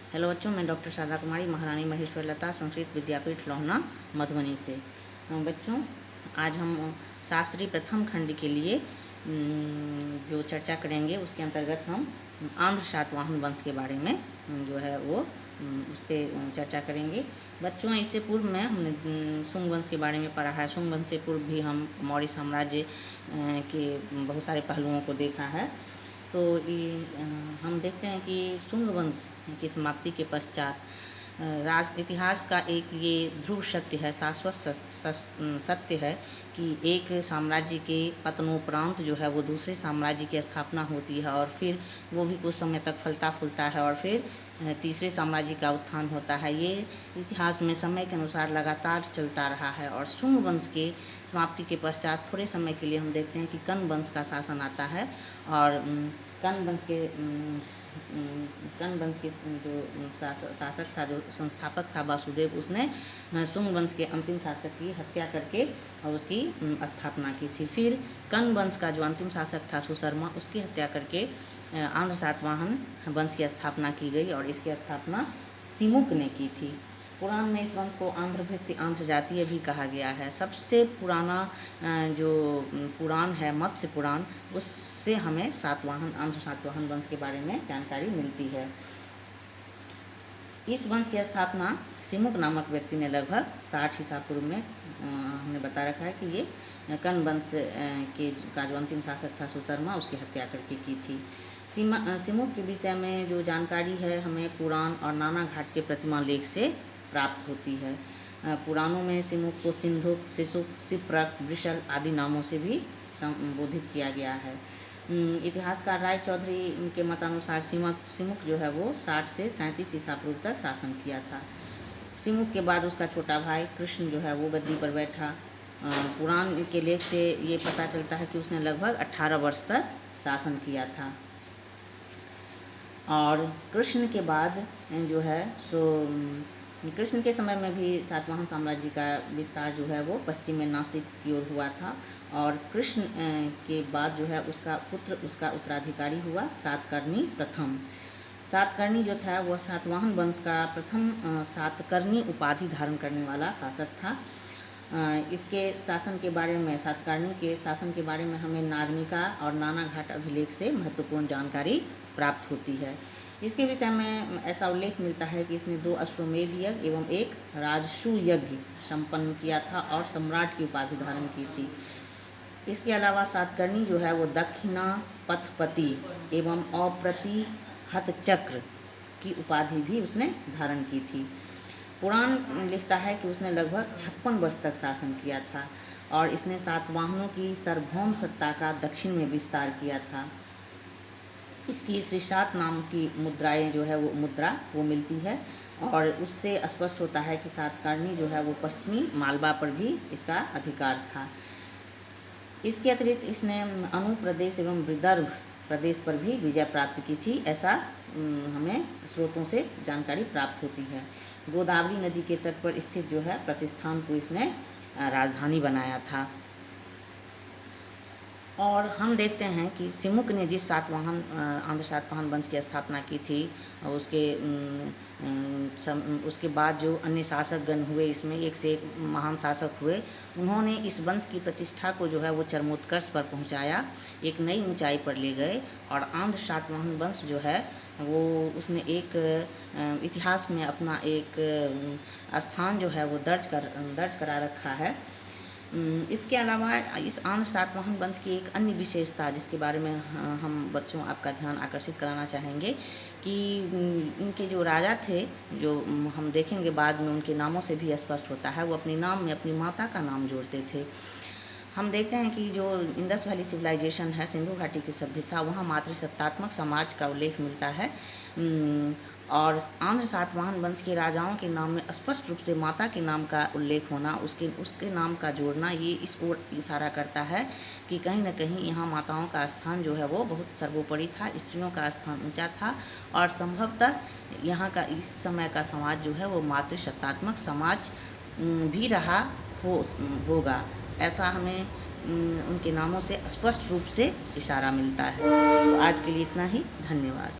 Hello बच्चों, मैं doctor Sharda कुमारी, महारानी महेश्वर लता संस्कृत विद्यापीठ लोहना मधुबनी से। बच्चों, आज हम शास्त्रीय प्रथम खंड के लिए जो चर्चा करेंगे उसके अंतर्गत हम आंध्र सातवाहन वंश के बारे में जो है वो उस पर चर्चा करेंगे। बच्चों, इससे पूर्व में हमने शुंग वंश के बारे में पढ़ा है। शुंग वंश से पूर्व भी हम मौर्य साम्राज्य के बहुत सारे पहलुओं को देखा है। तो हम देखते हैं कि शुंग वंश की समाप्ति के पश्चात राज इतिहास का एक ये ध्रुव सत्य है, शाश्वत सत्य है कि एक साम्राज्य के पतनोपरांत जो है वो दूसरे साम्राज्य की स्थापना होती है और फिर वो भी कुछ समय तक फलता फूलता है और फिर तीसरे साम्राज्य का उत्थान होता है। ये इतिहास में समय के अनुसार लगातार चलता रहा है। और शुंग वंश के समाप्ति के पश्चात थोड़े समय के लिए हम देखते हैं कि कण्व वंश का शासन आता है। और कण्व वंश के जो शासक था, जो संस्थापक था वासुदेव, उसने शुंग वंश के अंतिम शासक की हत्या करके और उसकी स्थापना की थी। फिर कण्व वंश का जो अंतिम शासक था सुशर्मा, उसकी हत्या करके आंध्र सातवाहन वंश की स्थापना की गई और इसकी स्थापना सिमुक ने की थी। पुराण में इस वंश को आंध्रभृत्य आंध्र जातीय भी कहा गया है। सबसे पुराना जो पुराण है मत्स्य पुराण, उससे हमें आंध्र सातवाहन वंश के बारे में जानकारी मिलती है। इस वंश की स्थापना सिमुक नामक व्यक्ति ने लगभग 60 ईसा पूर्व में हमने बता रखा है कि ये कण्व वंश का जो अंतिम शासक था सुशर्मा, उसकी हत्या करके की थी। सिमुक के विषय में जो जानकारी है हमें पुराण और नाना घाट के प्रतिमा लेख से प्राप्त होती है। पुराणों में सिमुक को सिंधुक, सिसुक, सिप्रक, वृषल आदि नामों से भी संबोधित किया गया है। इतिहासकार राय चौधरी के मतानुसार सिमुक जो है वो 60 से 37 ईसा पूर्व तक शासन किया था। सिमुक के बाद उसका छोटा भाई कृष्ण जो है वो गद्दी पर बैठा। पुराण के लेख से ये पता चलता है कि उसने लगभग 18 वर्ष तक शासन किया था। और कृष्ण के बाद जो है कृष्ण के समय में भी सातवाहन साम्राज्य का विस्तार जो है वो पश्चिम में नासिक की ओर हुआ था। और कृष्ण के बाद जो है उसका पुत्र उसका उत्तराधिकारी हुआ सातकर्णी प्रथम। सातकर्णी जो था वह सातवाहन वंश का प्रथम सातकर्णी उपाधि धारण करने वाला शासक था। इसके शासन के बारे में, सातकर्णी के शासन के बारे में हमें नागनिका और नाना घाट अभिलेख से महत्वपूर्ण जानकारी प्राप्त होती है। इसके विषय में ऐसा उल्लेख मिलता है कि इसने 2 अश्वमेध यज्ञ एवं 1 राजसू यज्ञ संपन्न किया था और सम्राट की उपाधि धारण की थी। इसके अलावा सातकर्णी जो है वो दक्षिणा पथपति एवं अप्रतिहत चक्र की उपाधि भी उसने धारण की थी। पुराण लिखता है कि उसने लगभग 56 वर्ष तक शासन किया था और इसने सातवाहनों की सार्वभौम सत्ता का दक्षिण में विस्तार किया था। इसकी श्रीशात नाम की मुद्राएं जो है वो मिलती है और उससे स्पष्ट होता है कि सातकर्णी जो है वो पश्चिमी मालवा पर भी इसका अधिकार था। इसके अतिरिक्त इसने अनु प्रदेश एवं विदर्भ प्रदेश पर भी विजय प्राप्त की थी, ऐसा हमें स्रोतों से जानकारी प्राप्त होती है। गोदावरी नदी के तट पर स्थित जो है प्रतिष्ठान को इसने राजधानी बनाया था। और हम देखते हैं कि सिमुक ने जिस आंध्र सातवाहन वंश की स्थापना की थी, उसके बाद जो अन्य शासकगण हुए, इसमें एक से एक महान शासक हुए, उन्होंने इस वंश की प्रतिष्ठा को जो है वो चरमोत्कर्ष पर पहुंचाया, एक नई ऊंचाई पर ले गए। और आंध्र सातवाहन वंश जो है वो उसने एक इतिहास में अपना एक स्थान जो है वो दर्ज करा रखा है। इसके अलावा इस आंध्र सातवाहन वंश की एक अन्य विशेषता जिसके बारे में हम बच्चों आपका ध्यान आकर्षित कराना चाहेंगे कि इनके जो राजा थे, जो हम देखेंगे बाद में उनके नामों से भी स्पष्ट होता है, वो अपने नाम में अपनी माता का नाम जोड़ते थे। हम देखते हैं कि जो इंडस वैली सिविलाइजेशन है, सिंधु घाटी की सभ्यता, वहाँ मातृसत्तात्मक समाज का उल्लेख मिलता है। और आंध्र सातवाहन वंश के राजाओं के नाम में स्पष्ट रूप से माता के नाम का उल्लेख होना, उसके नाम का जोड़ना, ये इसको इशारा करता है कि कहीं न कहीं यहाँ माताओं का स्थान जो है वो बहुत सर्वोपरि था, स्त्रियों का स्थान ऊंचा था और संभवतः यहाँ का इस समय का समाज जो है वो मातृसत्तात्मक समाज भी रहा होगा, ऐसा हमें उनके नामों से स्पष्ट रूप से इशारा मिलता है। तो आज के लिए इतना ही, धन्यवाद।